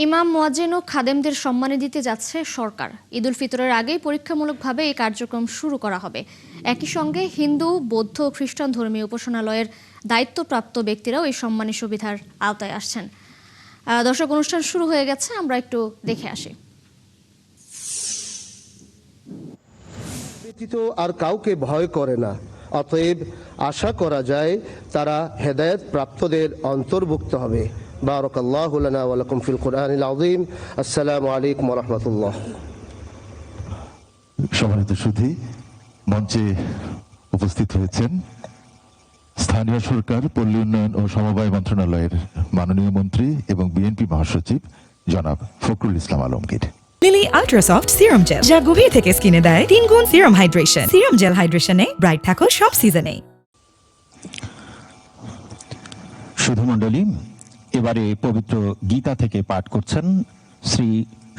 ইমাম, মুয়াজ্জিন ও খাদেমদের সম্মানী দিতে যাচ্ছে সরকার। ঈদুল ফিতরের আগেই পরীক্ষামূলকভাবে এই কার্যক্রম শুরু করা হবে। একই সঙ্গে হিন্দু, বৌদ্ধ ও খ্রিস্টান ধর্মীয় উপাসনালয়ের দায়িত্বপ্রাপ্ত ব্যক্তিরাও এই সম্মানী সুবিধার আওতায় আসছেন। দর্শক, অনুষ্ঠান শুরু হয়ে গেছে, আমরা একটু দেখে আসি। ব্যতীত আর কাউকে ভয় করে না, অতএব আশা করা যায় তারা হেদায়েত প্রাপ্তদের অন্তর্ভুক্ত হবে। বারাকাল্লাহু লানা ওয়া লাকুম ফিল কুরআনিল আযীম। আসসালামু আলাইকুম ওয়া রাহমাতুল্লাহ। সম্মানিত সুধী, মঞ্চে উপস্থিত হয়েছেন স্থানীয় সরকার, পল্লী উন্নয়ন ও সমবায় মন্ত্রণালয়ের মাননীয় মন্ত্রী এবং বিএনপি মহাসচিব জনাব Fakhrul Islam Alamgir. Lily ultrasoft serum gel, যা গভীর থেকে স্কিনে দেয় 3 গুণ সিরাম হাইড্রেশন। সিরাম জেল হাইড্রেশনে ব্রাইট থাকো সব সিজনে। সুধী মণ্ডলী, এবারে পবিত্র গীতা থেকে পাঠ করছেন শ্রী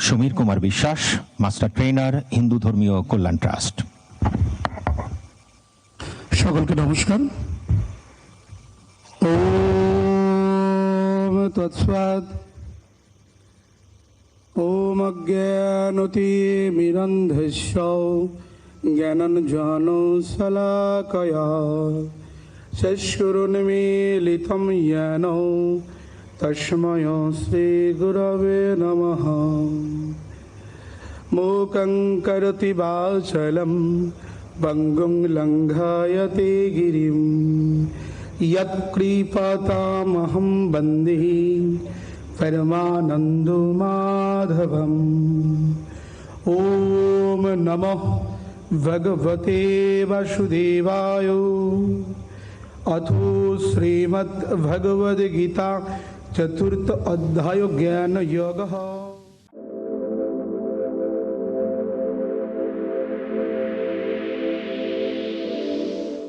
সমীর কুমার বিশ্বাস, মাস্টার ট্রেনার, হিন্দু ধর্মীয় কল্যাণ ট্রাস্ট। সকলকে নমস্কার। ওম তৎসৎ। ওম অজ্ঞানতিমিরন্ধস্য জ্ঞানাঞ্জনশলাকয়া চক্ষুरुन्मीलितं येन তস্मै শ্রীগুরবে নমঃ। মূকং করোতি বাচালং পঙ্গুং লঙ্ঘয়তে গিরিম यत्कृपातामहं वन्दे परमानन्दमाधवम्। ॐ नमः भगवते वासुदेवाय। अथो श्रीमद्भगवद्गीता चतुर्थ अध्याय ज्ञान योगः।